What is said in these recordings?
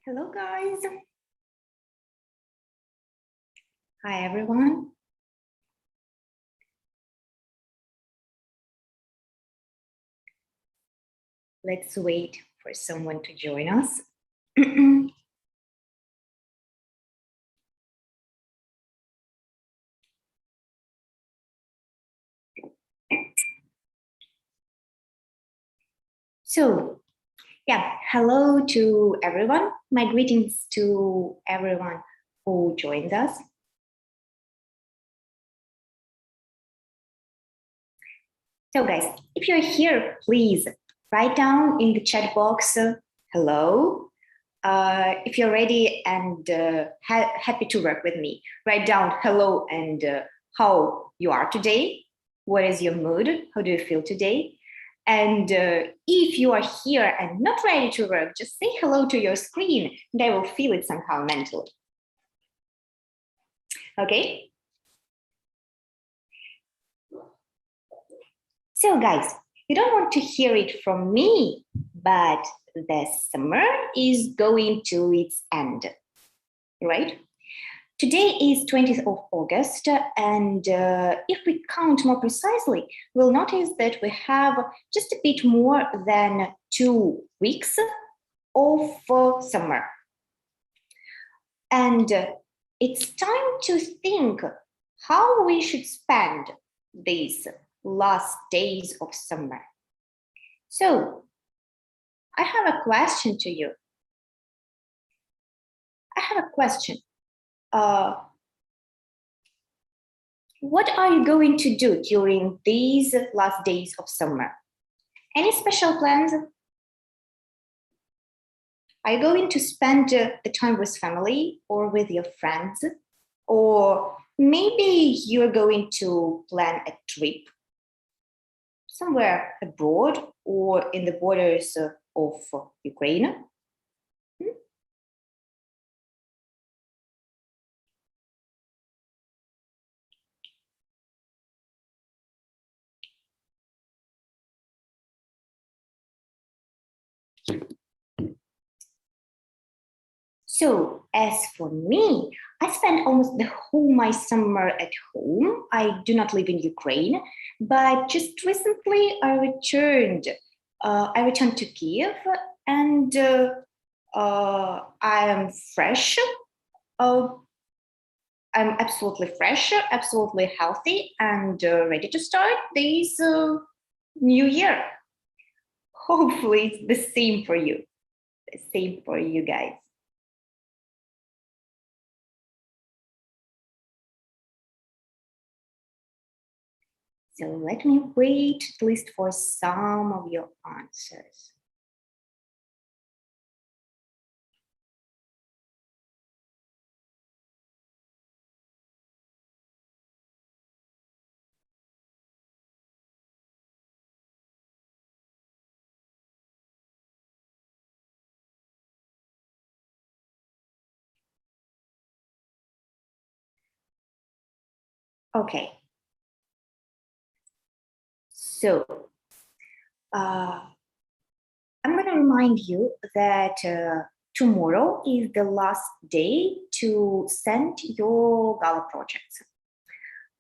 Hello, guys. Hi, everyone. Let's wait for someone to join us. So, yeah, hello to everyone. My greetings to everyone who joined us. So, guys, if you're here, please write down in the chat box, hello. If you're ready and happy to work with me, write down hello and how you are today. What is your mood? How do you feel today? And if you are here and not ready to work, just say hello to your screen and I will feel it somehow mentally. Okay? So guys, you don't want to hear it from me, but the summer is going to its end, right? Today is 20th of August, and if we count more precisely, we'll notice that we have just a bit more than 2 weeks of summer. And it's time to think how we should spend these last days of summer. So, I have a question to you. I have a question. What are you going to do during these last days of summer? Any special plans? Are you going to spend the time with family or with your friends? Or maybe you're going to plan a trip somewhere abroad or in the borders of Ukraine? So as for me, I spent almost the whole my summer at home. I do not live in Ukraine, but just recently I returned. I returned to Kiev, and I am fresh. Uh, I'm absolutely fresh, absolutely healthy, and ready to start this new year. Hopefully, it's the same for you. The same for you guys. So let me wait at least for some of your answers. Okay. So I'm going to remind you that tomorrow is the last day to send your Gala projects.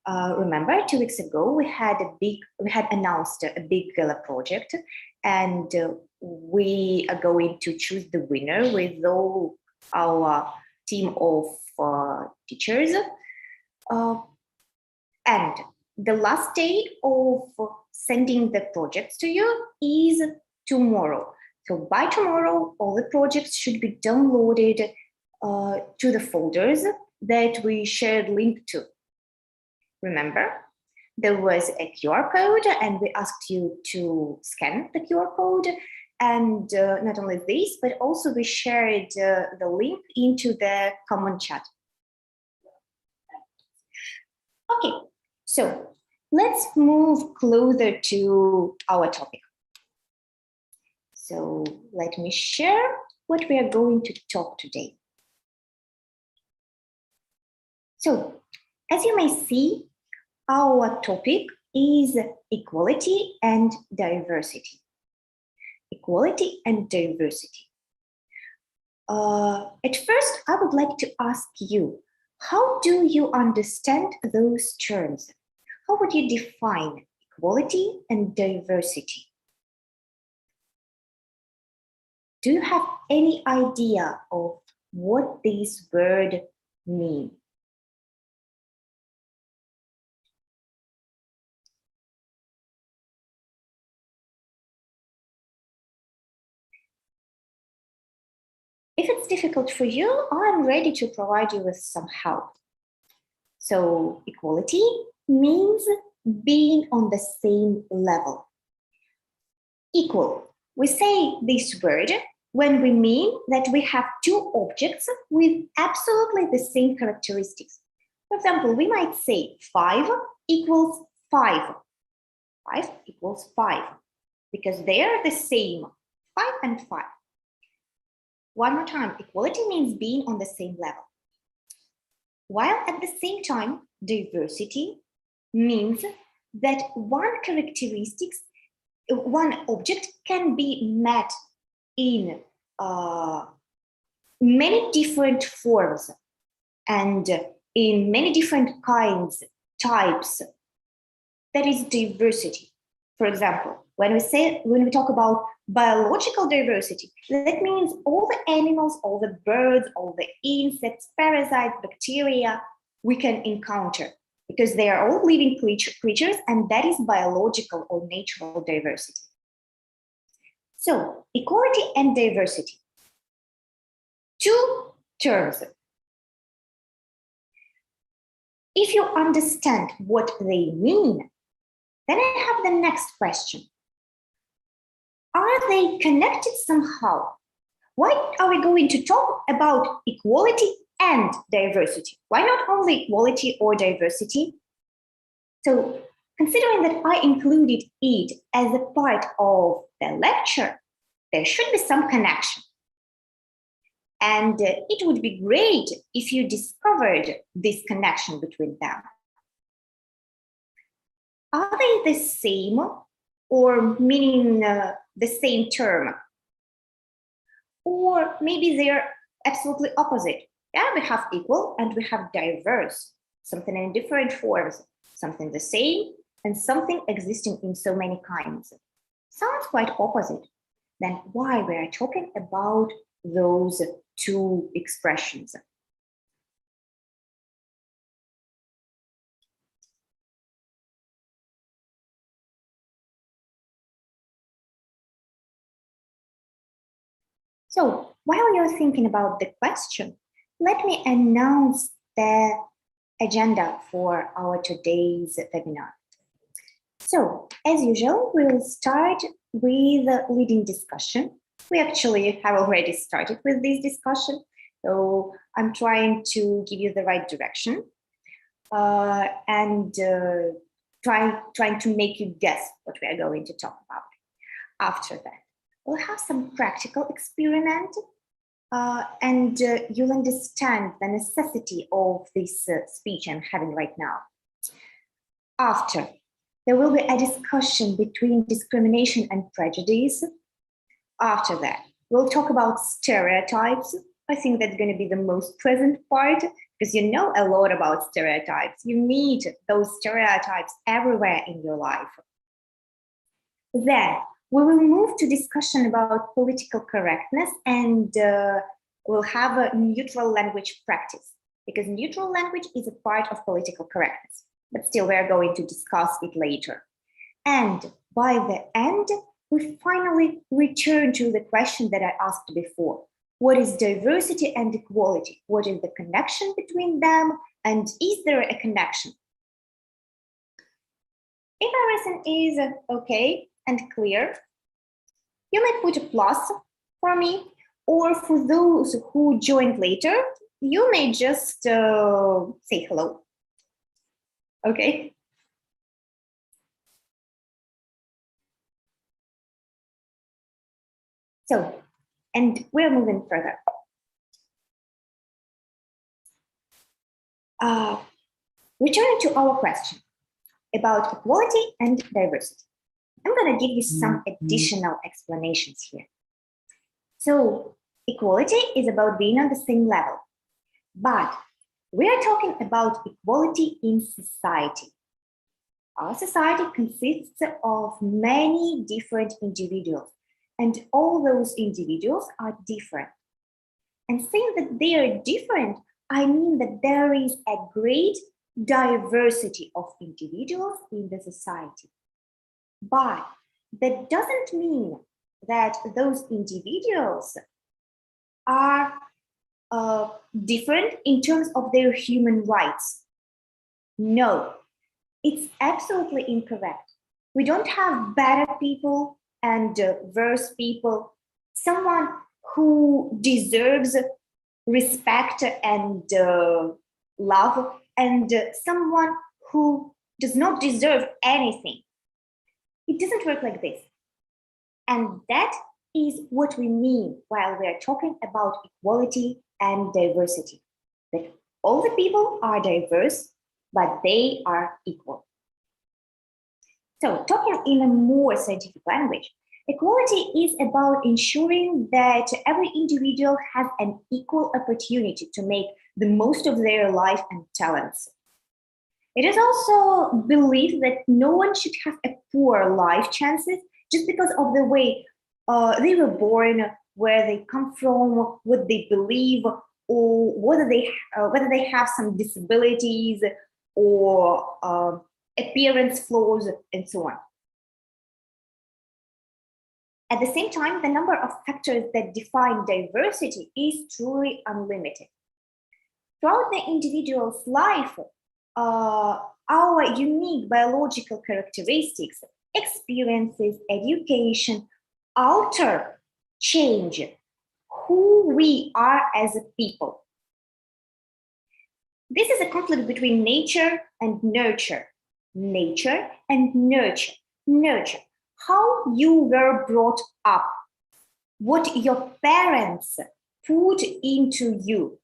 Remember, 2 weeks ago we had announced a big Gala project, and we are going to choose the winner with all our team of teachers. And the last day of sending the projects to you is tomorrow. So by tomorrow, all the projects should be downloaded to the folders that we shared link to. Remember, there was a QR code and we asked you to scan the QR code. And not only this, but also we shared the link into the common chat. Okay, so let's move closer to our topic. So let me share what we are going to talk today. So as you may see, our topic is equality and diversity. Equality and diversity. At first, I would like to ask you, how do you understand those terms? How would you define equality and diversity? Do you have any idea of what these words mean? If it's difficult for you, I'm ready to provide you with some help. So equality means being on the same level. Equal. We say this word when we mean that we have two objects with absolutely the same characteristics. For example, we might say 5 equals 5. 5 equals 5 because they are the same, 5 and 5. One more time, equality means being on the same level. While at the same time, diversity means that one object can be met in many different forms and in many different kinds, types. That is diversity. For example, when we talk about biological diversity, that means all the animals, all the birds, all the insects, parasites, bacteria we can encounter because they are all living creatures, and that is biological or natural diversity. So, equality and diversity. Two terms. If you understand what they mean, then I have the next question. Are they connected somehow? Why are we going to talk about equality and diversity? Why not only equality or diversity? So, considering that I included it as a part of the lecture, there should be some connection. And it would be great if you discovered this connection between them. Are they the same or meaning the same term? Or maybe they're absolutely opposite. Yeah, we have equal and we have diverse, something in different forms, something the same and something existing in so many kinds. Sounds quite opposite. Then why we are talking about those two expressions? So while you're thinking about the question, let me announce the agenda for our today's webinar. So as usual, we'll start with a leading discussion. We actually have already started with this discussion, so I'm trying to give you the right direction and trying to make you guess what we are going to talk about. After that, we'll have some practical experiment and you'll understand the necessity of this speech I'm having right now. After, there will be a discussion between discrimination and prejudice. After that, we'll talk about stereotypes. I think that's going to be the most present part because you know a lot about stereotypes. You meet those stereotypes everywhere in your life. Then we will move to discussion about political correctness and we'll have a neutral language practice because neutral language is a part of political correctness, but still we're going to discuss it later. And by the end, we finally return to the question that I asked before. What is diversity and equality? What is the connection between them? And is there a connection? If everything is okay and clear, you may put a plus for me, or for those who joined later, you may just say hello. Okay. So, and we're moving further. Returning to our question about equality and diversity. I'm going to give you some additional explanations here. So, Equality is about being on the same level. But we are talking about equality in society. Our society consists of many different individuals, and all those individuals are different. And saying that they are different, I mean that there is a great diversity of individuals in the society. But that doesn't mean that those individuals are different in terms of their human rights. No, it's absolutely incorrect. We don't have better people and worse people. Someone who deserves respect and love, and someone who does not deserve anything. It doesn't work like this. And that is what we mean while we are talking about equality and diversity. That all the people are diverse, but they are equal. So, talking in a more scientific language, equality is about ensuring that every individual has an equal opportunity to make the most of their life and talents. It is also believed that no one should have a poor life chances just because of the way they were born, where they come from, what they believe, or whether they have some disabilities or appearance flaws, and so on. At the same time, the number of factors that define diversity is truly unlimited. Throughout the individual's life, our unique biological characteristics, experiences, education alter, change who we are as a people. This is a conflict between nature and nurture. Nature and nurture. Nurture, how you were brought up, what your parents put into you.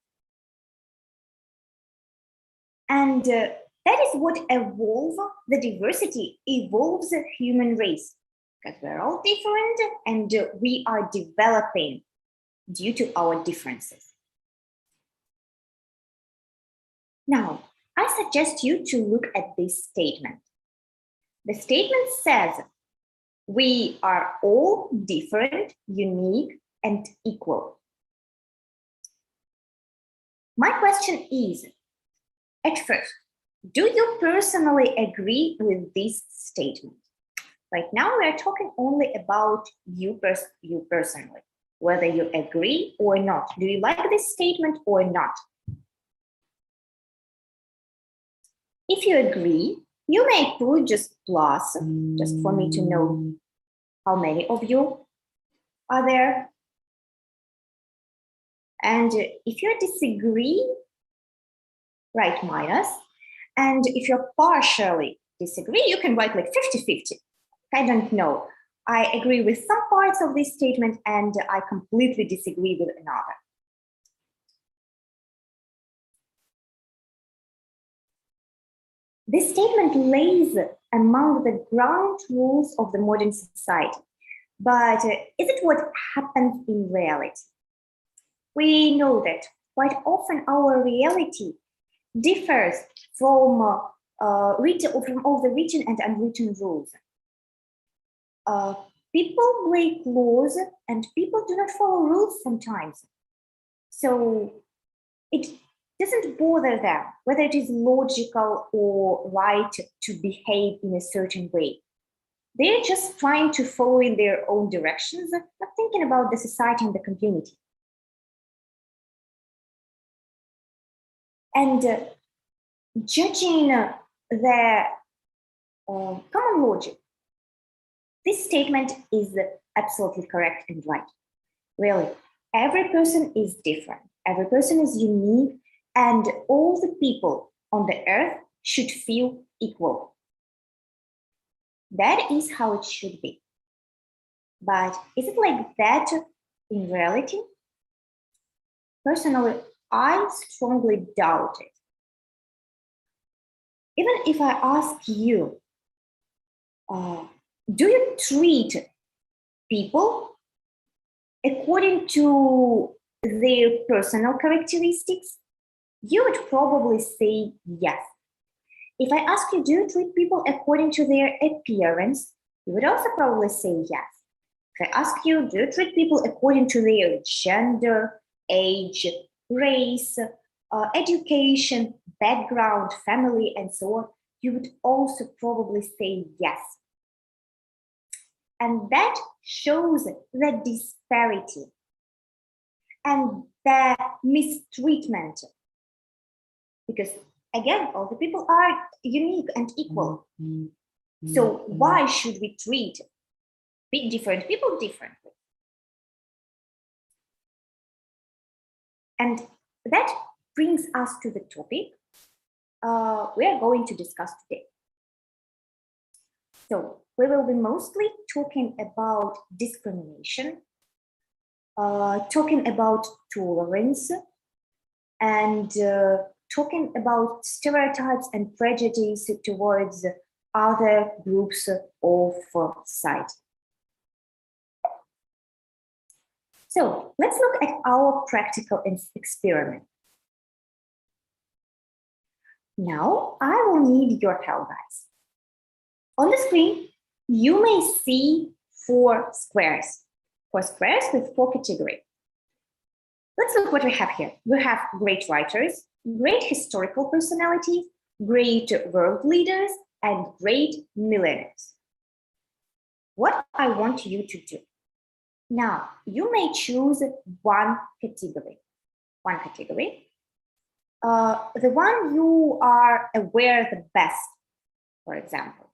And that is what evolves the diversity, evolves the human race. Because we're all different and we are developing due to our differences. Now, I suggest you to look at this statement. The statement says, we are all different, unique, and equal. My question is, at first, do you personally agree with this statement? Right now, we are talking only about you personally, whether you agree or not. Do you like this statement or not? If you agree, you may put just plus, just for me to know how many of you are there. And if you disagree, write minus. And if you're partially disagree, you can write like 50-50. I don't know. I agree with some parts of this statement and I completely disagree with another. This statement lays among the ground rules of the modern society. But is it what happens in reality? We know that quite often our reality differs from all the written and unwritten rules. People break laws and people do not follow rules sometimes. So it doesn't bother them whether it is logical or right to behave in a certain way. They're just trying to follow in their own directions, not thinking about the society and the community. And judging their common logic, this statement is absolutely correct and right. Really, every person is different. Every person is unique, and all the people on the earth should feel equal. That is how it should be. But is it like that in reality? Personally, I strongly doubt it. Even if I ask you, do you treat people according to their personal characteristics, you would probably say yes. If I ask you, do you treat people according to their appearance? You would also probably say yes. If I ask you, do you treat people according to their gender, age, race, education, background, family, and so on, you would also probably say yes. And that shows the disparity and the mistreatment. Because again, all the people are unique and equal. So why should we treat different people differently? And that brings us to the topic we are going to discuss today. So we will be mostly talking about discrimination, talking about tolerance, and talking about stereotypes and prejudice towards other groups of society. So let's look at our practical experiment. Now I will need your help, guys. On the screen, you may see 4 squares with 4 categories. Let's look what we have here. We have great writers, great historical personalities, great world leaders, and great millionaires. What I want you to do. Now, you may choose one category. The one you are aware the best, for example.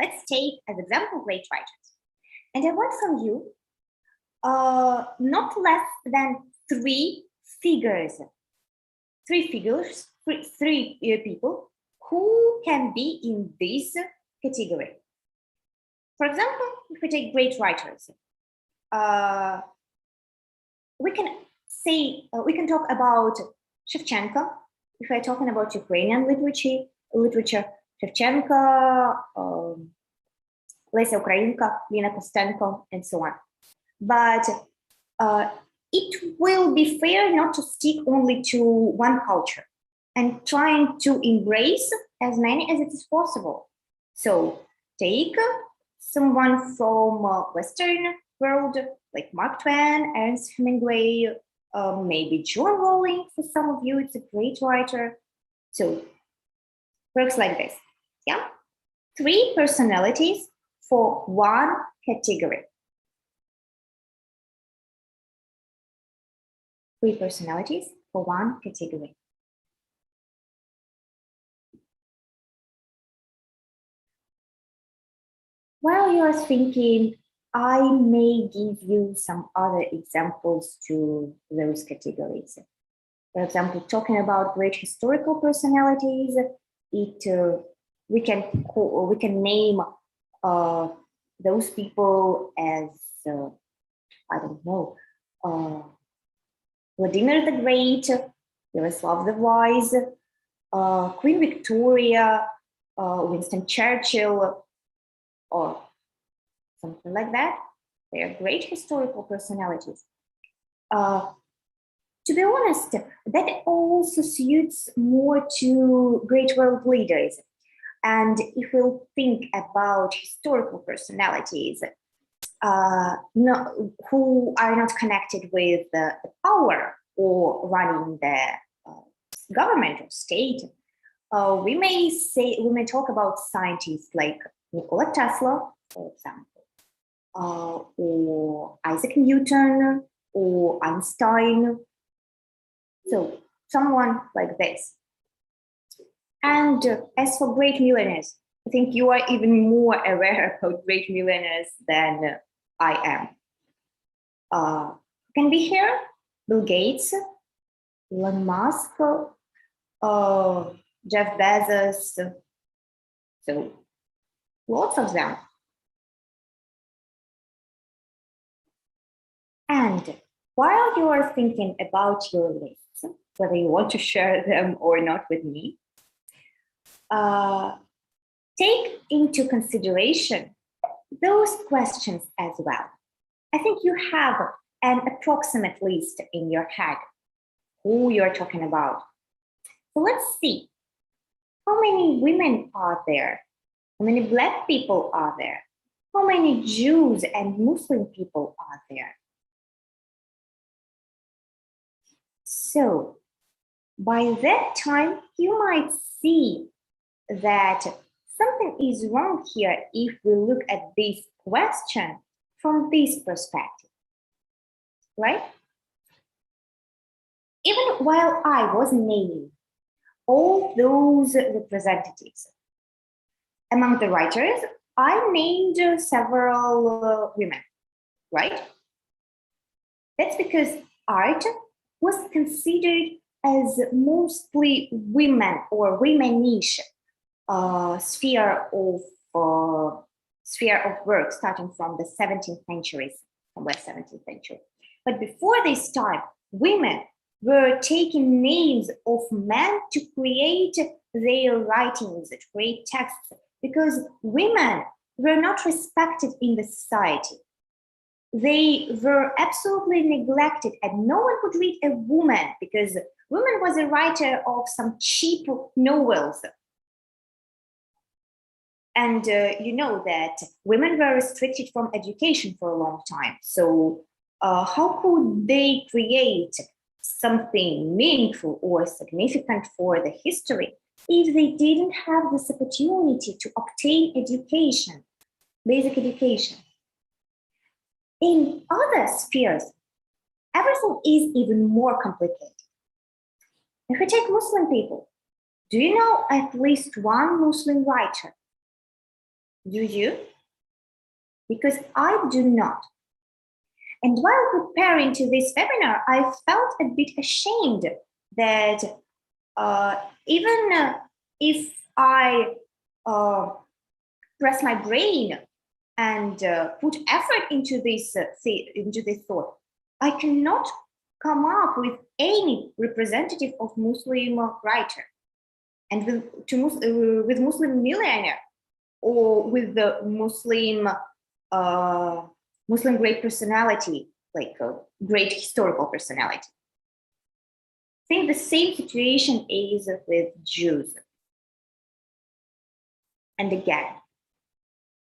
Let's take as example great writers. And I want from you not less than 3 figures. 3 figures, 3 people who can be in this category. For example, if we take great writers, we can talk about Shevchenko. If we're talking about Ukrainian literature, Shevchenko, Lesa Ukrainka, Lena Kostenko, and so on. But it will be fair not to stick only to one culture and trying to embrace as many as it is possible. So take someone from Western world, like Mark Twain, Ernest Hemingway, maybe John Rowling. For some of you, it's a great writer. So works like this, yeah? 3 personalities for 1 category. 3 personalities for 1 category. While you are thinking, I may give you some other examples to those categories. For example, talking about great historical personalities, we can name those people as I don't know, Vladimir the Great, Yaroslav the Wise, Queen Victoria, Winston Churchill, or something like that. They are great historical personalities. To be honest, that also suits more to great world leaders. And if we'll think about historical personalities who are not connected with the power or running the government or state, we may talk about scientists like Nikola Tesla, for example, or Isaac Newton, or Einstein. So someone like this. And as for great millionaires, I think you are even more aware about great millionaires than I am. Can be here Bill Gates, Elon Musk, Jeff Bezos, so lots of them. And while you are thinking about your lists, whether you want to share them or not with me, take into consideration those questions as well. I think you have an approximate list in your head who you're talking about. So let's see. How many women are there? How many Black people are there? How many Jews and Muslim people are there? So by that time, you might see that something is wrong here if we look at this question from this perspective, right? Even while I was naming all those representatives, among the writers, I named several women, right? That's because art was considered as mostly women or womanish sphere of work starting from the 17th century, from the 17th century. But before this time, women were taking names of men to create their writings, to create texts, because women were not respected in the society. They were absolutely neglected, and no one could read a woman because woman was a writer of some cheap novels. And you know that women were restricted from education for a long time. So how could they create something meaningful or significant for the history if they didn't have this opportunity to obtain education, basic education? In other spheres, everything is even more complicated. If we take Muslim people, do you know at least one Muslim writer? Do you? Because I do not. And while preparing to this webinar, I felt a bit ashamed that even if I press my brain and put effort into this thought, I cannot come up with any representative of Muslim writer, and with Muslim millionaire, or with the Muslim great personality, like a great historical personality. I think the same situation is with Jews. And again,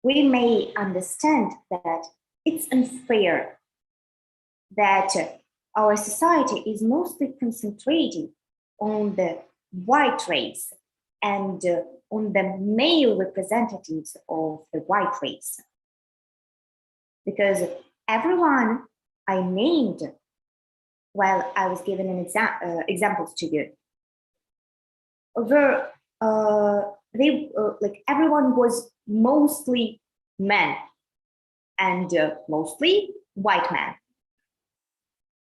we may understand that it's unfair that our society is mostly concentrated on the white race and on the male representatives of the white race. Because everyone I named while I was giving an examples to you, were like everyone was mostly men and mostly white men.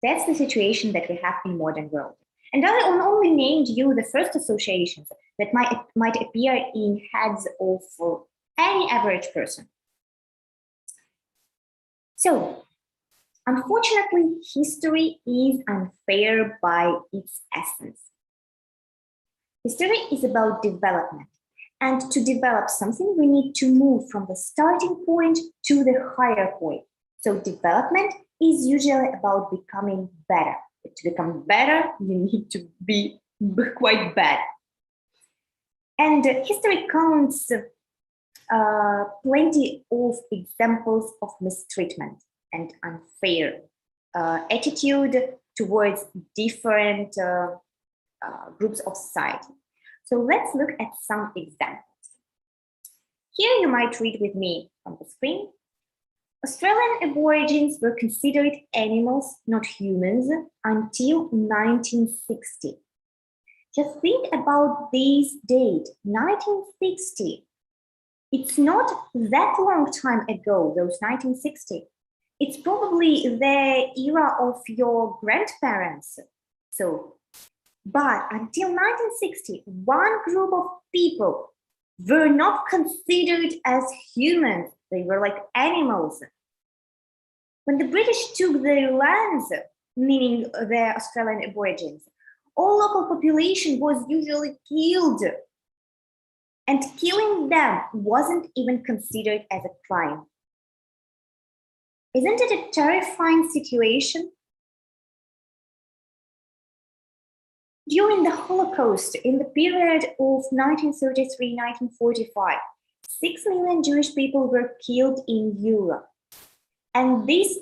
That's the situation that we have in modern world. And I only named you the first associations that might appear in heads of any average person. So, unfortunately, history is unfair by its essence. History is about development. And to develop something, we need to move from the starting point to the higher point. So development is usually about becoming better. To become better, you need to be quite bad. And history counts plenty of examples of mistreatment and unfair attitude towards different groups of society. So let's look at some examples. Here you might read with me on the screen. Australian Aborigines were considered animals, not humans, until 1960. Just think about this date, 1960. It's not that long time ago, those 1960. It's probably the era of your grandparents. So, but until 1960, one group of people were not considered as humans. They were like animals. When the British took their lands, meaning the Australian Aborigines, all local population was usually killed. And killing them wasn't even considered as a crime. Isn't it a terrifying situation? During the Holocaust, in the period of 1933-1945, 6 million Jewish people were killed in Europe. And these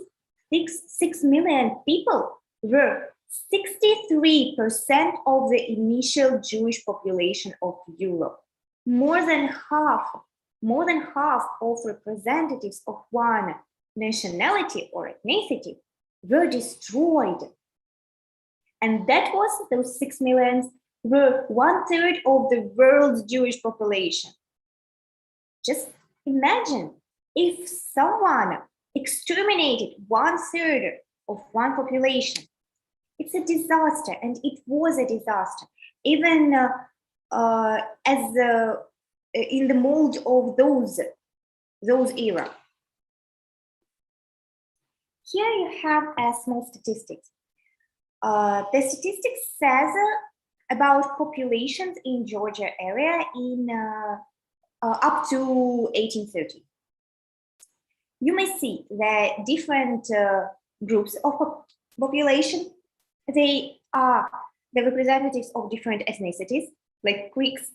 6 million people were 63% of the initial Jewish population of Europe. More than half of representatives of one nationality or ethnicity were destroyed. And that was, those 6 million were 1/3 of the world's Jewish population. Just imagine if someone exterminated 1/3 of one population. It's a disaster, and it was a disaster, even in the mold of those era. Here you have a small statistics. The statistics says about populations in Georgia area in up to 1830. You may see the different groups of population. They are the representatives of different ethnicities, like Greeks,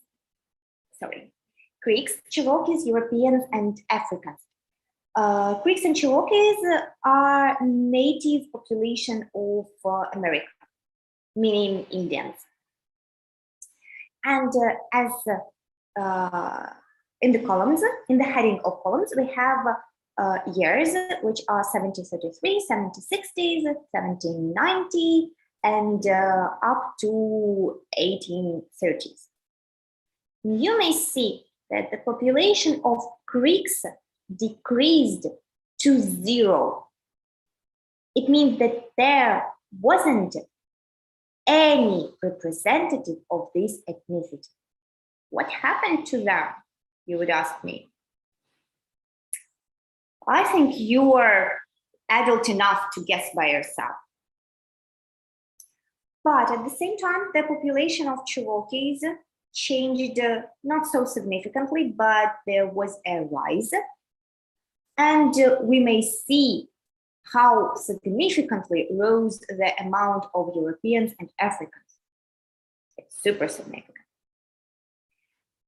Cherokees, Europeans, and Africans. Greeks and Cherokees are native population of America, meaning Indians. And as in the columns, in the heading of columns, we have years, which are 1733, 1760s, 1790, and up to 1830s. You may see that the population of Greeks decreased to 0. It means that there wasn't any representative of this ethnicity. What happened to them, you would ask me? I think you are adult enough to guess by yourself. But at the same time, the population of Cherokees changed not so significantly, but there was a rise. And we may see how significantly rose the amount of Europeans and Africans. It's super significant.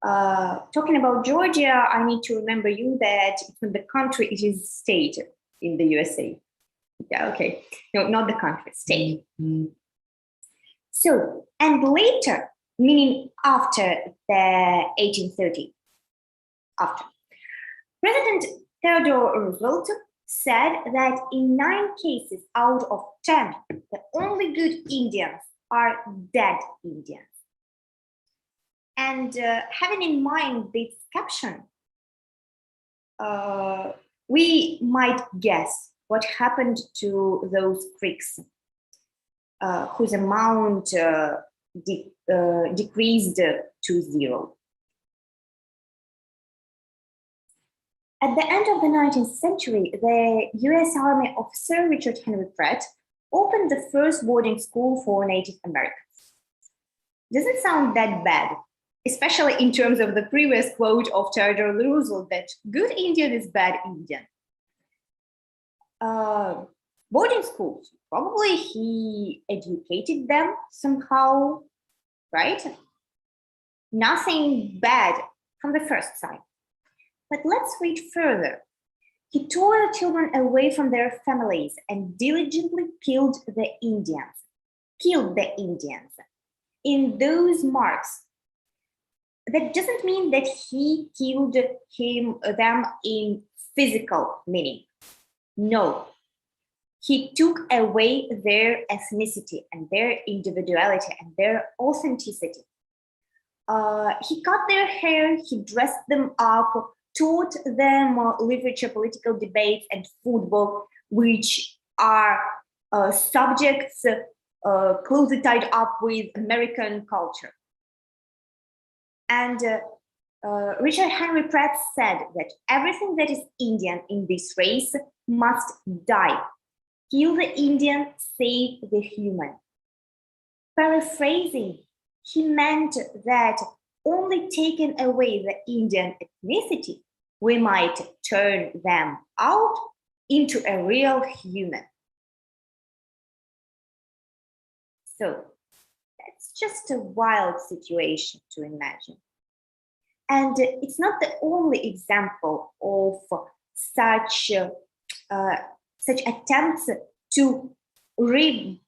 Talking about Georgia, I need to remember you that from the country, it is state in the USA. Yeah, okay. No, not the country, state. Mm-hmm. So, and later, meaning after the 1830, President Theodore Roosevelt said that in 9 cases out of 10, the only good Indians are dead Indians. And having in mind this caption, we might guess what happened to those Greeks whose amount decreased to 0. At the end of the 19th century, the US Army officer Richard Henry Pratt opened the first boarding school for Native Americans. Doesn't sound that bad, especially in terms of the previous quote of Theodore Roosevelt that good Indian is bad Indian. Boarding schools, probably he educated them somehow, right? Nothing bad from the first sight. But let's read further. He tore the children away from their families and diligently killed the Indians. In those marks. That doesn't mean that he killed them in physical meaning. No, he took away their ethnicity and their individuality and their authenticity. He cut their hair, he dressed them up, taught them literature, political debates, and football, which are subjects closely tied up with American culture. And Richard Henry Pratt said that everything that is Indian in this race must die. Kill the Indian, save the human. Paraphrasing, he meant that only taking away the Indian ethnicity, we might turn them out into a real human. So that's just a wild situation to imagine. And it's not the only example of such such attempts to re-nurture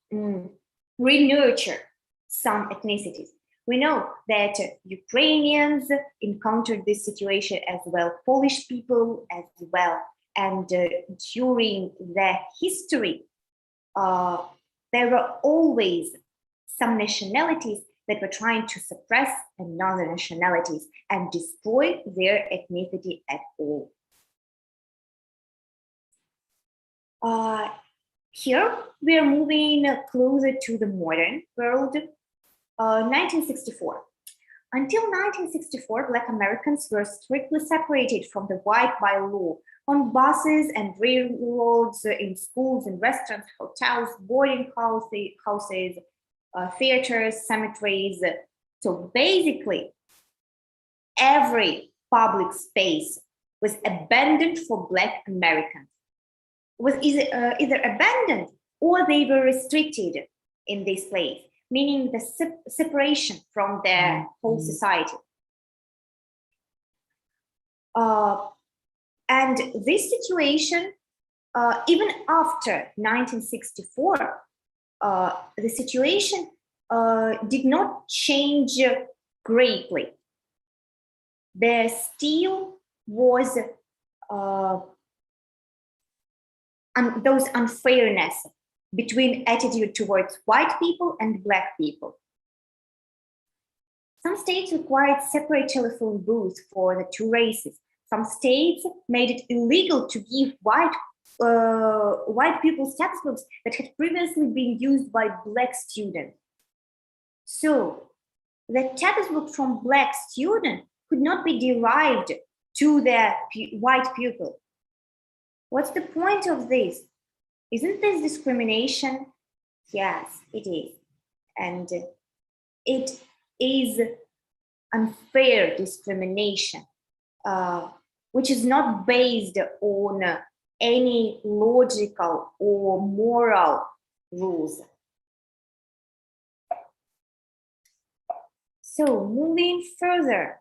some ethnicities. We know that Ukrainians encountered this situation as well, Polish people as well, and during their history, there were always some nationalities that were trying to suppress another nationalities and destroy their ethnicity at all. Here we are moving closer to the modern world. 1964. Until 1964, Black Americans were strictly separated from the white by law on buses and railroads, in schools and restaurants, hotels, boarding houses, theaters, cemeteries. So basically, every public space was abandoned for Black Americans. Was either abandoned or they were restricted in this place, meaning the separation from their whole society. And this situation, even after 1964, the situation did not change greatly. There still was those unfairness between attitude towards white people and Black people. Some states required separate telephone booths for the two races. Some states made it illegal to give white people's textbooks that had previously been used by Black students. So the textbook from Black student could not be derived to their white pupil. What's the point of this? Isn't this discrimination? Yes, it is. And it is unfair discrimination, which is not based on any logical or moral rules. So moving further,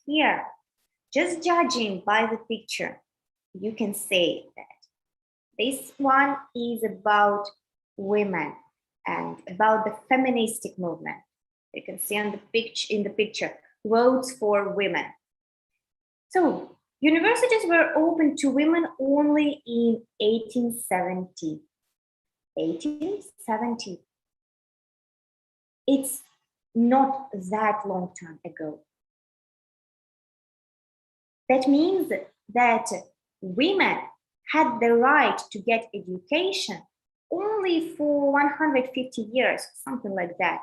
here, just judging by the picture, you can say that this one is about women and about the feministic movement. You can see on the picture, votes for women. So universities were open to women only in 1870. 1870. It's not that long time ago. That means that women had the right to get education only for 150 years, something like that.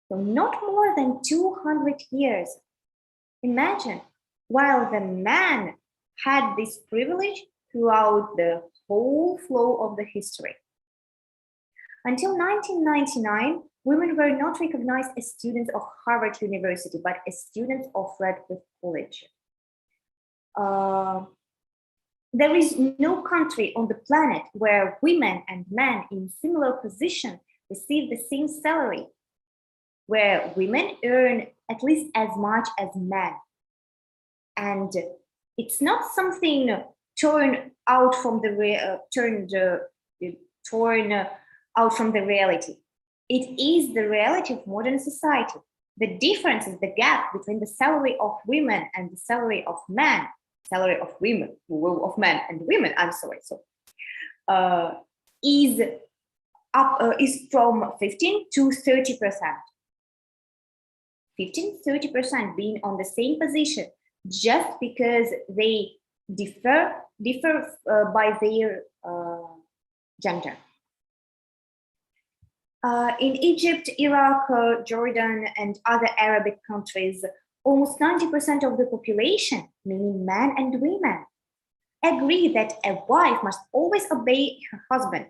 So not more than 200 years. Imagine, while the man had this privilege throughout the whole flow of the history. Until 1999, women were not recognized as students of Harvard University, but as students of Radcliffe College. There is no country on the planet where women and men in similar position receive the same salary, where women earn at least as much as men. And it's not something torn out from the reality. It is the reality of modern society. The difference is the gap between the salary of women and the salary of men. Salary of women, of men and women, I'm sorry. So is from 15 to 30%. 15-30% being on the same position just because they differ by their gender. In Egypt, Iraq, Jordan, and other Arabic countries, almost 90% of the population, meaning men and women, agree that a wife must always obey her husband.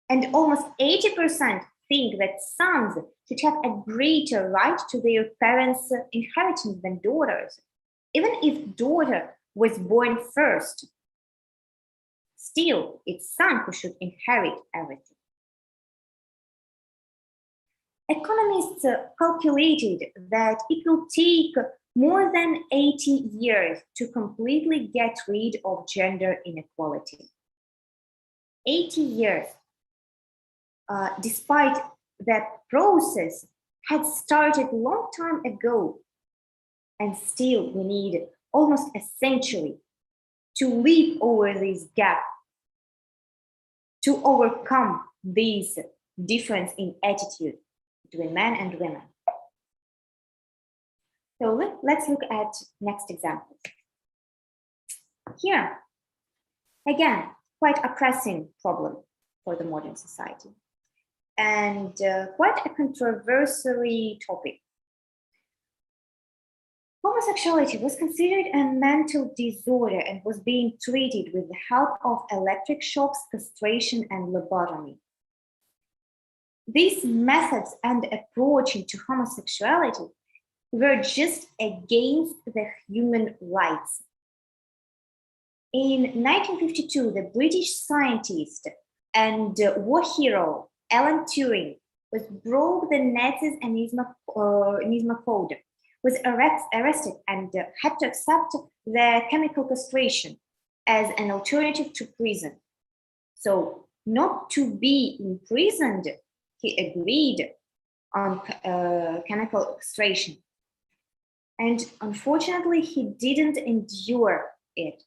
And almost 80% think that sons should have a greater right to their parents' inheritance than daughters, even if daughter was born first. still it's son who should inherit everything. Economists calculated that it will take more than 80 years to completely get rid of gender inequality. 80 years, despite that process had started a long time ago, and still we need almost a century to leap over this gap, to overcome this difference in attitude between men and women. So let's look at next example. Here, again, quite a pressing problem for the modern society, and quite a controversial topic. Homosexuality was considered a mental disorder and was being treated with the help of electric shocks, castration, and lobotomy. These methods and approach to homosexuality were just against the human rights. In 1952, the British scientist and war hero Alan Turing was broke the Nazis' Enigma code, was arrested and had to accept the chemical castration as an alternative to prison. So not to be imprisoned, he agreed on chemical castration. And unfortunately, he didn't endure it.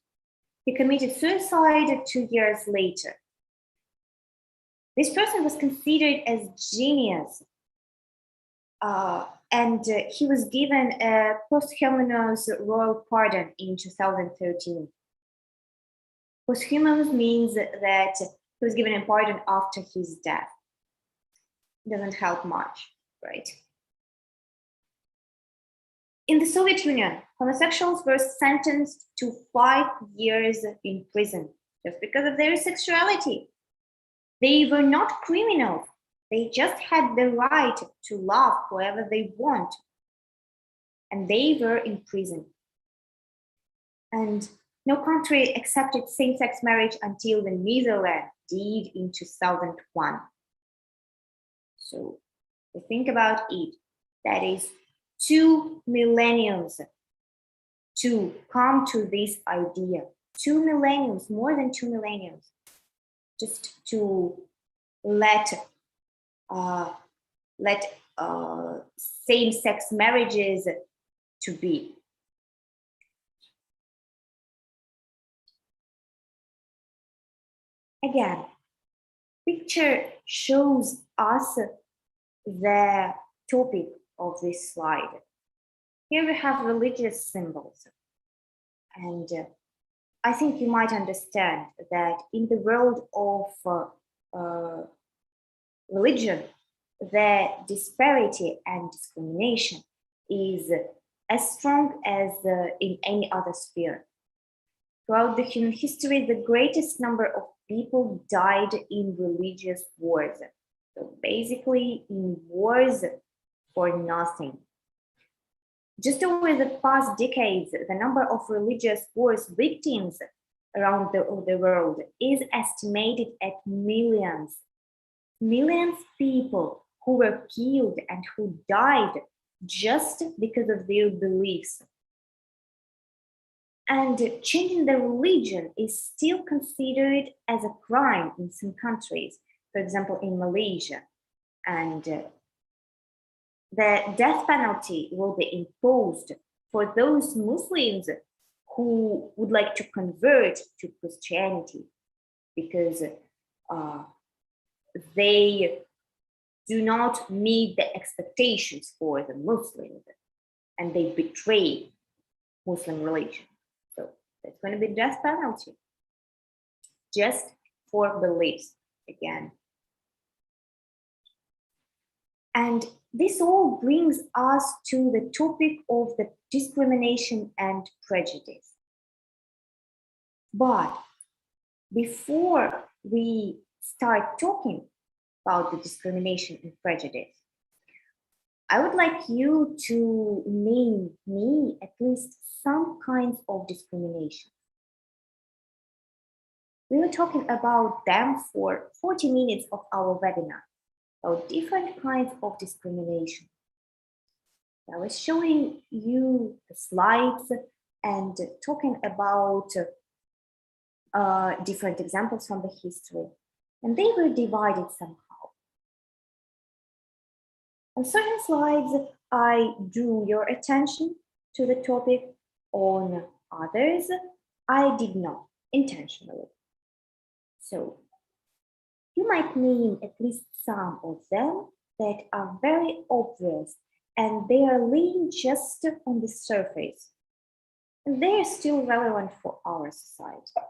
He committed suicide 2 years later. This person was considered as genius, and he was given a posthumous royal pardon in 2013. Posthumous means that he was given a pardon after his death. Doesn't help much, right? In the Soviet Union, homosexuals were sentenced to 5 years in prison just because of their sexuality. They were not criminals. They just had the right to love whoever they want. And they were in prison. And no country accepted same-sex marriage until the Netherlands did in 2001. So think about it. That is 2 millennia to come to this idea. 2 millennia, more than 2 millennia, just to let same-sex marriages to be. Again, picture shows us the topic of this slide. Here we have religious symbols. And I think you might understand that in the world of religion, the disparity and discrimination is as strong as in any other sphere. Throughout the human history, the greatest number of people died in religious wars. So basically in wars for nothing. Just over the past decades, the number of religious wars victims around the world is estimated at millions. Millions of people who were killed and who died just because of their beliefs. And changing the religion is still considered as a crime in some countries, for example, in Malaysia. And the death penalty will be imposed for those Muslims who would like to convert to Christianity because they do not meet the expectations for the Muslims and they betray Muslim religion. So that's going to be death penalty just for beliefs again. And this all brings us to the topic of the discrimination and prejudice. But before we start talking about the discrimination and prejudice, I would like you to name me at least some kinds of discrimination. We were talking about them for 40 minutes of our webinar, about different kinds of discrimination. I was showing you the slides and talking about different examples from the history, and they were divided somehow. On certain slides, I drew your attention to the topic. On others, I did not intentionally. So you might name at least some of them that are very obvious and they are laying just on the surface. And they are still relevant for our society.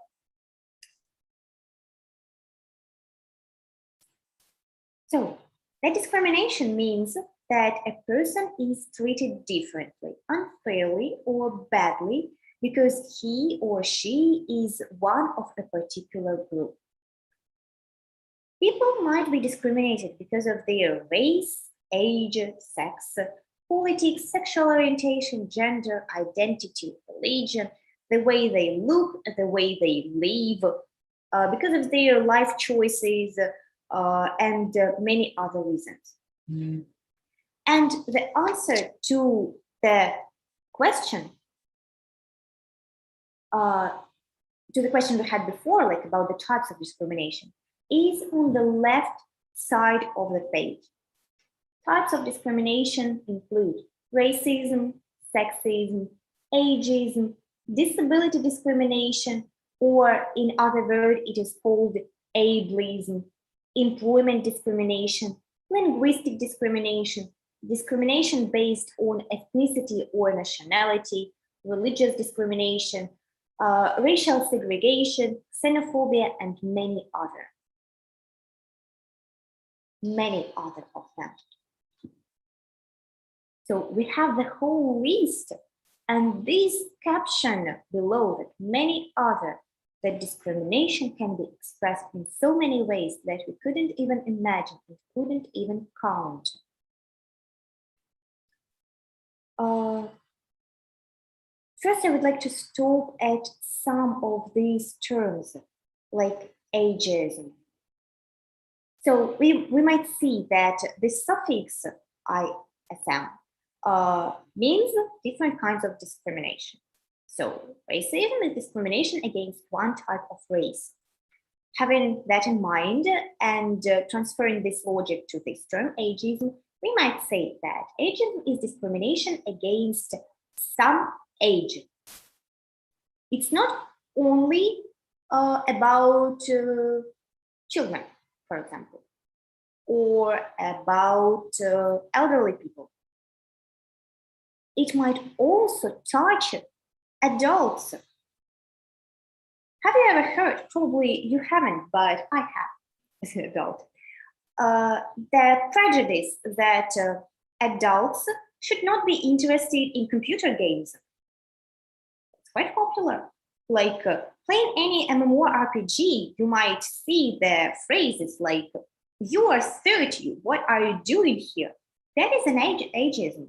So that discrimination means that a person is treated differently, unfairly, or badly because he or she is one of a particular group. People might be discriminated because of their race, age, sex, politics, sexual orientation, gender, identity, religion, the way they look, the way they live, because of their life choices, and many other reasons. Mm. And the answer to the question, we had before, like about the types of discrimination, is on the left side of the page. Types of discrimination include racism, sexism, ageism, disability discrimination, or in other words, it is called ableism, employment discrimination, linguistic discrimination, discrimination based on ethnicity or nationality, religious discrimination, racial segregation, xenophobia, and many other of them. So we have the whole list, and this caption below that many other, that discrimination can be expressed in so many ways that we couldn't even imagine, we couldn't even count. First, I would like to stop at some of these terms, like ageism. So we might see that the suffix ISM means different kinds of discrimination. So racism is discrimination against one type of race. Having that in mind and transferring this logic to this term, ageism, we might say that ageism is discrimination against some age. It's not only about children, for example, or about elderly people. It might also touch adults. Have you ever heard, probably you haven't, but I have as an adult, the prejudice that adults should not be interested in computer games. It's quite popular. Like playing any MMORPG, you might see the phrases like, "You are 30, what are you doing here?" That is an ageism.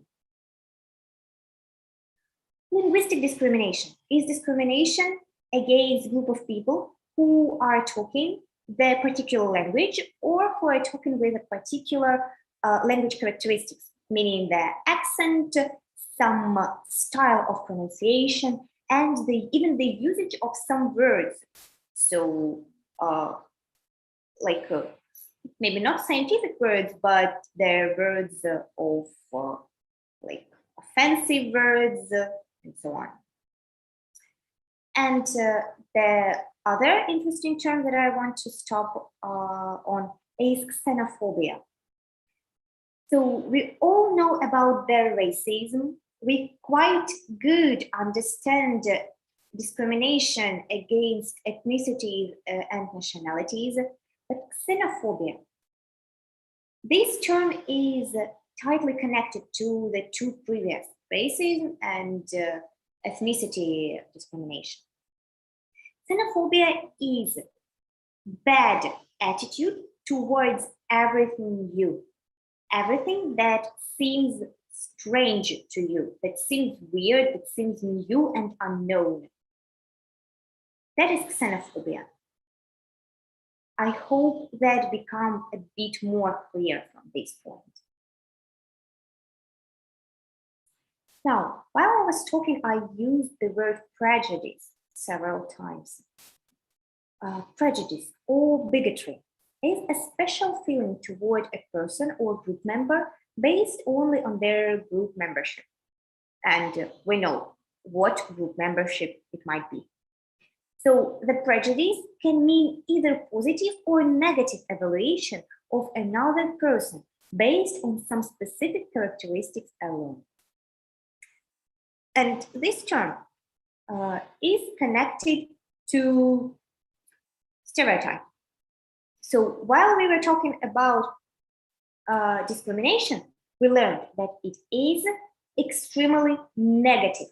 Linguistic discrimination is discrimination against a group of people who are talking the particular language or who are talking with a particular language characteristics, meaning the accent, some style of pronunciation, and even the usage of some words. So maybe not scientific words, but they're words of like offensive words and so on. And the other interesting term that I want to stop on is xenophobia. So we all know about the racism. We quite good understand discrimination against ethnicities and nationalities, but xenophobia. This term is tightly connected to the two previous, racism and ethnicity discrimination. Xenophobia is bad attitude towards everything new, everything that seems strange to you, that seems weird, that seems new and unknown. That is xenophobia. I hope that become a bit more clear from this point. Now, while I was talking, I used the word prejudice several times. Prejudice or bigotry is a special feeling toward a person or group member based only on their group membership. And we know what group membership it might be. So the prejudice can mean either positive or negative evaluation of another person based on some specific characteristics alone. And this term is connected to stereotype. So while we were talking about discrimination, we learned that it is extremely negative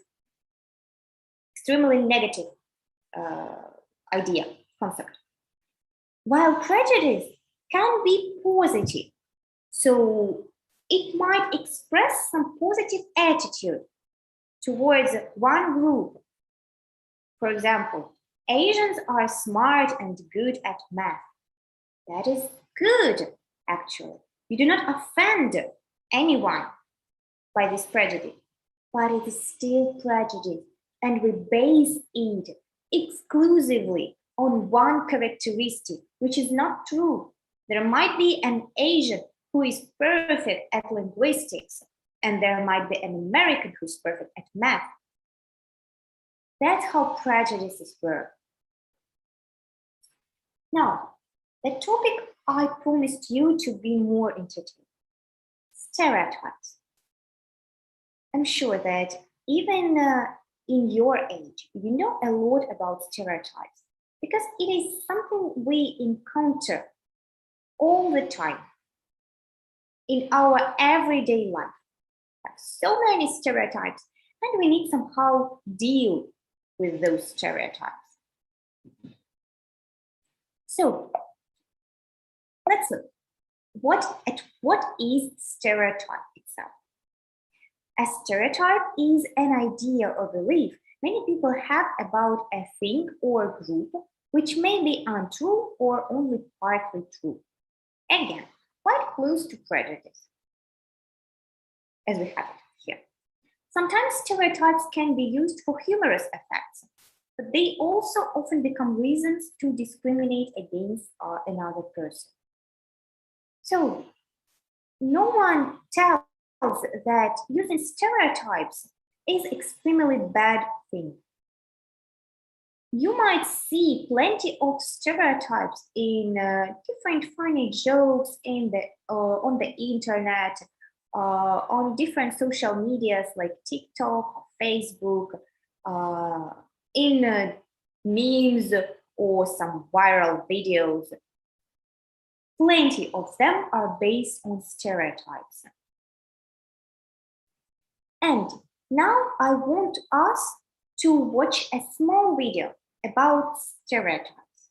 idea, concept. While prejudice can be positive, so it might express some positive attitude towards one group. For example, Asians are smart and good at math. That is good, actually. You do not offend anyone by this prejudice, but it is still prejudice, and we base it exclusively on one characteristic, which is not true. There might be an Asian who is perfect at linguistics, and there might be an American who's perfect at math. That's how prejudices work. Now, the topic I promised you to be more entertaining: stereotypes. I'm sure that even in your age, you know a lot about stereotypes because it is something we encounter all the time in our everyday life. We have so many stereotypes, and we need somehow deal with those stereotypes. So let's look what is stereotype itself. A stereotype is an idea or belief many people have about a thing or group, which may be untrue or only partly true. Again, quite close to prejudice, as we have it here. Sometimes stereotypes can be used for humorous effects, but they also often become reasons to discriminate against another person. So, no one tells that using stereotypes is extremely bad thing. You might see plenty of stereotypes in different funny jokes on the internet, on different social medias like TikTok or Facebook, in memes or some viral videos. Plenty of them are based on stereotypes. And now I want us to watch a small video about stereotypes.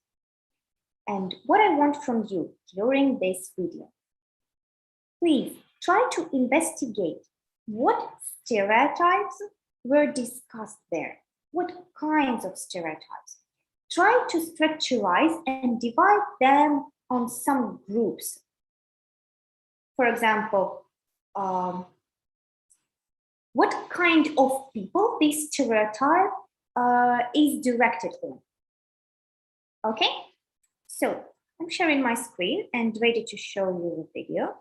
And what I want from you during this video, please try to investigate what stereotypes were discussed there. What kinds of stereotypes? Try to structuralize and divide them on some groups. For example, what kind of people this stereotype is directed on. Okay, so I'm sharing my screen and ready to show you the video.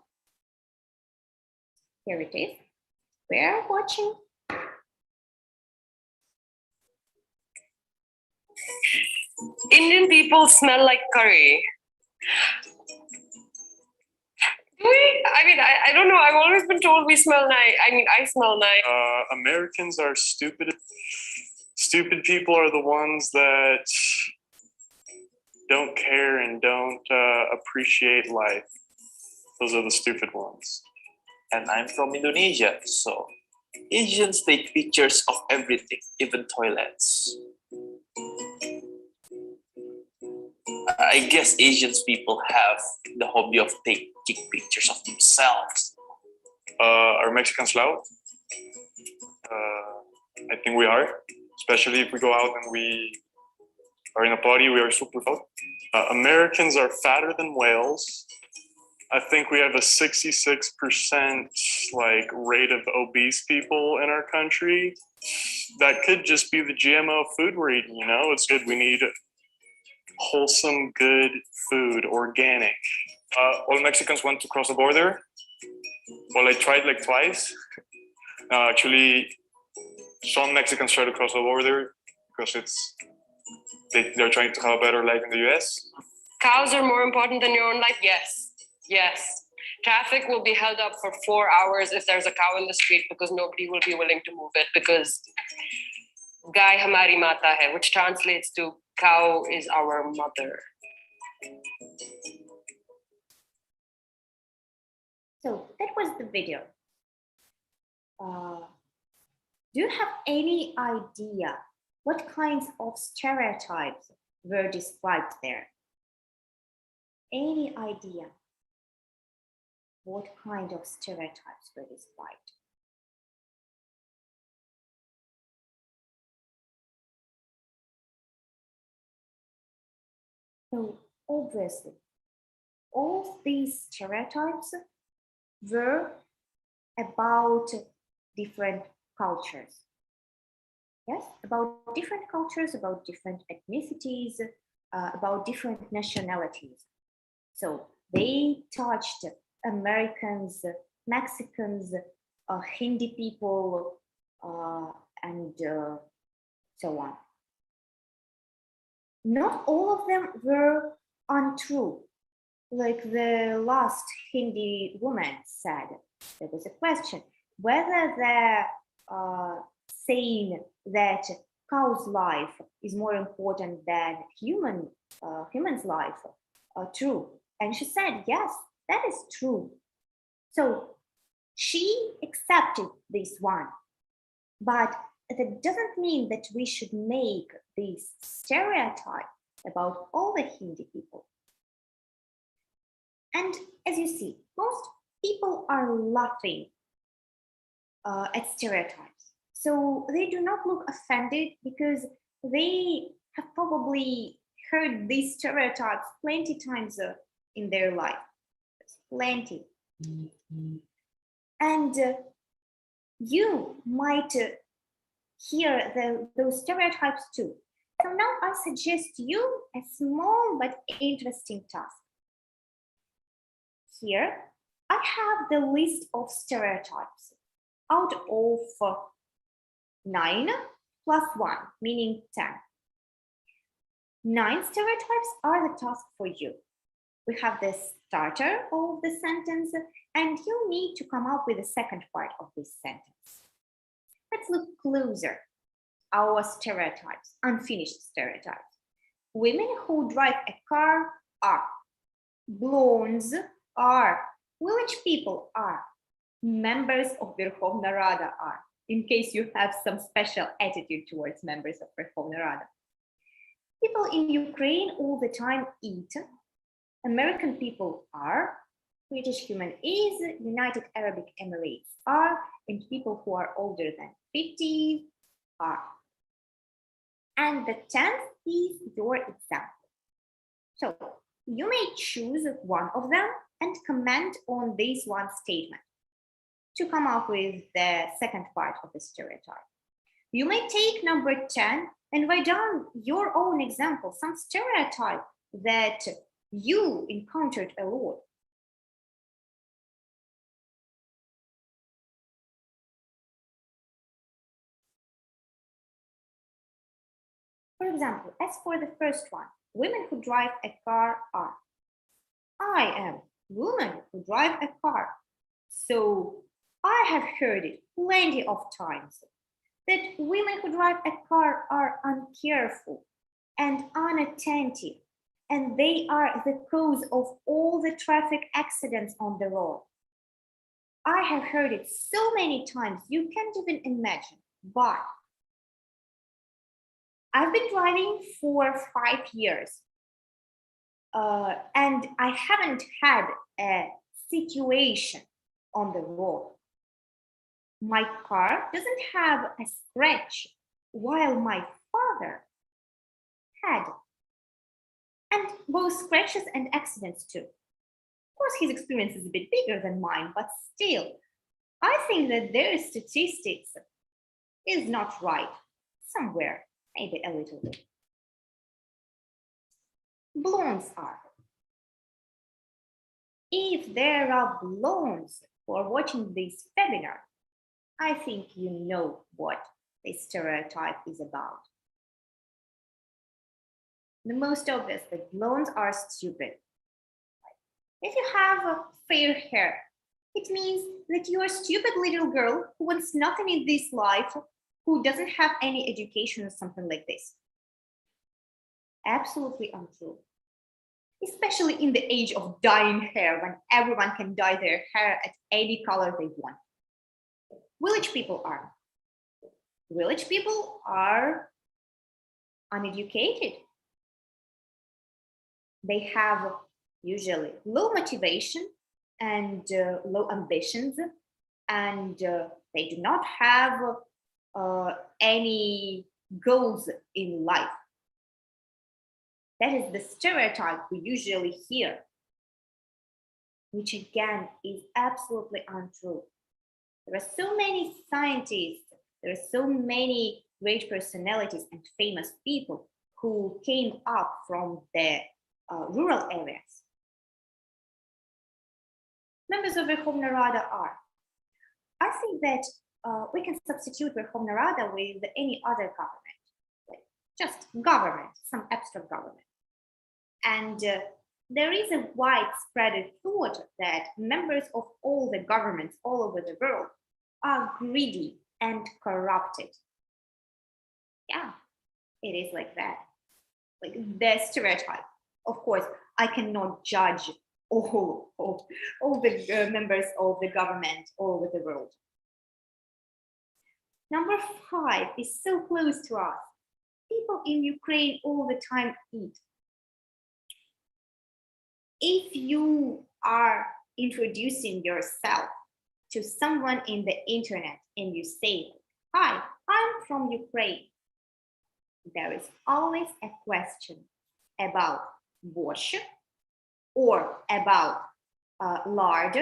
Here it is. We're watching. Indian people smell like curry. I don't know. I've always been told we smell nice. I smell nice. Americans are stupid. Stupid people are the ones that don't care and don't appreciate life. Those are the stupid ones. And I'm from Indonesia, so Asians take pictures of everything, even toilets. I guess Asians people have the hobby of taking pictures of themselves. Are Mexicans loud? I think we are, especially if we go out and we are in a party, we are super loud. Americans are fatter than whales. I think we have a 66% like rate of obese people in our country. That could just be the GMO food we're eating, you know? It's good. We need wholesome, good food, organic. All Mexicans want to cross the border. Well, I tried like twice. Actually, some Mexicans try to cross the border because they're trying to have a better life in the US. Cows are more important than your own life? Yes. Yes. Traffic will be held up for 4 hours if there's a cow in the street because nobody will be willing to move it because Gai hamari mata hai, which translates to cow is our mother. So that was the video. Do you have any idea what kinds of stereotypes were described there? Any idea what kind of stereotypes were described? So obviously, all these stereotypes were about different cultures. Yes, about different cultures, about different ethnicities, about different nationalities. So they touched Americans, Mexicans, Hindi people, and so on. Not all of them were untrue. Like the last Hindi woman said, there was a question whether they're saying that cow's life is more important than human's life true. And she said, yes, that is true. So she accepted this one, but that doesn't mean that we should make this stereotype about all the Hindi people. And as you see, most people are laughing at stereotypes. So they do not look offended because they have probably heard these stereotypes plenty times in their life. Plenty. And you might hear those stereotypes too. So now I suggest you a small but interesting task. Here, I have the list of stereotypes out of 9 plus 1, meaning 10. 9 stereotypes are the task for you. We have the starter of the sentence, and you need to come up with the second part of this sentence. Let's look closer. Our stereotypes, unfinished stereotypes. Women who drive a car are. Blondes are. Village people are. Members of Verkhovna Rada are, in case you have some special attitude towards members of Verkhovna Rada. People in Ukraine all the time eat. American people are. British human is. United Arab Emirates are. And people who are older than 50 are. And the 10th is your example. So you may choose one of them and comment on this one statement to come up with the second part of the stereotype. You may take number 10 and write down your own example, some stereotype that you encountered a lot. For example, as for the first one, women who drive a car are. I am woman who drive a car. So I have heard it plenty of times that women who drive a car are uncareful and unattentive, and they are the cause of all the traffic accidents on the road. I have heard it so many times, you can't even imagine, but I've been driving for 5 years, and I haven't had a situation on the road. My car doesn't have a scratch, while my father had. And both scratches and accidents too. Of course, his experience is a bit bigger than mine, but still, I think that their statistics is not right. Somewhere, maybe a little bit. Blondes are. If there are blondes who are watching this webinar, I think you know what this stereotype is about. The most obvious, that blondes are stupid. If you have a fair hair, it means that you're a stupid little girl who wants nothing in this life, who doesn't have any education or something like this. Absolutely untrue. Especially in the age of dyeing hair, when everyone can dye their hair at any color they want. Village people are. Village people are uneducated. They have usually low motivation and low ambitions, and they do not have any goals in life. That is the stereotype we usually hear, which again is absolutely untrue. There are so many scientists, there are so many great personalities and famous people who came up from the rural areas. Members of Verkhovna Rada are. I think that we can substitute Verkhovna Rada with any other government, like just government, some abstract government. And there is a widespread thought that members of all the governments all over the world are greedy and corrupted. Yeah, it is like that, like the stereotype. Of course, I cannot judge all the members of the government all over the world. Number 5 is so close to us. People in Ukraine all the time eat. If you are introducing yourself to someone in the internet and you say, "Hi, I'm from Ukraine," there is always a question about borscht or about lard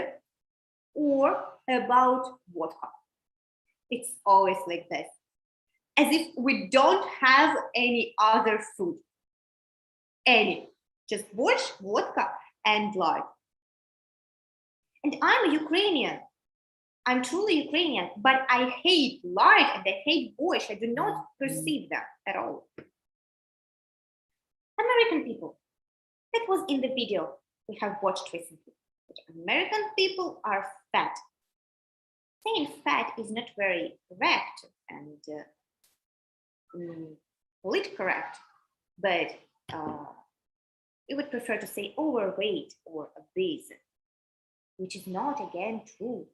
or about vodka. It's always like this, as if we don't have any other food, just borscht, vodka, and lard. And I'm a Ukrainian. I'm truly Ukrainian, but I hate lard and I hate borscht. I do not perceive that at all. American people. That was in the video we have watched recently. But American people are fat. Saying fat is not very correct and politically correct, but we would prefer to say overweight or obese, which is not again true.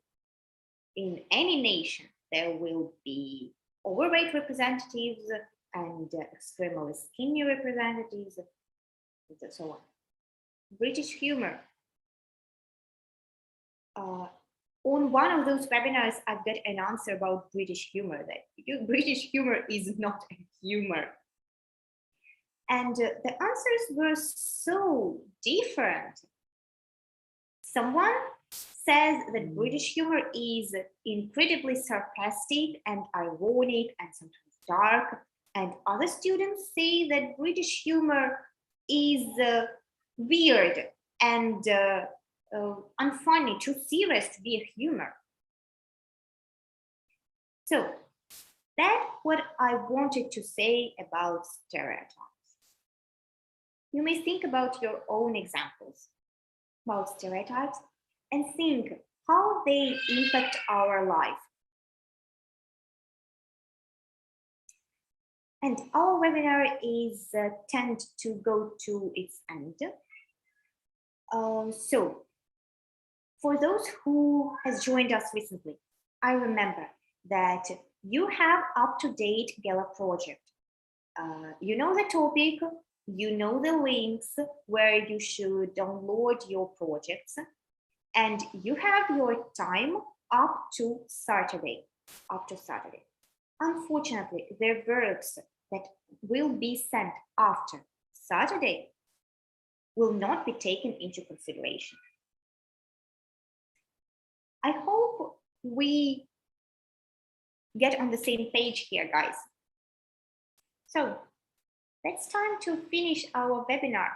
In any nation, there will be overweight representatives and extremely skinny representatives, and so on. British humor. On one of those webinars, I got an answer about British humor, that British humor is not a humor. And the answers were so different. Someone says that British humor is incredibly sarcastic and ironic and sometimes dark. And other students say that British humor is weird and unfunny, too serious to be a humor. So that's what I wanted to say about stereotypes. You may think about your own examples about stereotypes and think how they impact our life. And our webinar is tend to go to its end. So for those who has joined us recently, I remember that you have up-to-date Gala project. You know the topic, you know the links where you should download your projects, and you have your time up to Saturday. Unfortunately, the works that will be sent after Saturday will not be taken into consideration. I hope we get on the same page here, guys. So it's time to finish our webinar.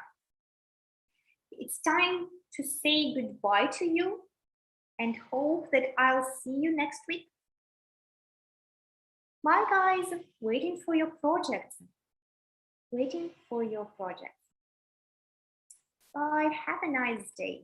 It's time to say goodbye to you and hope that I'll see you next week. Bye, guys. Waiting for your projects. Waiting for your projects. Bye. Have a nice day.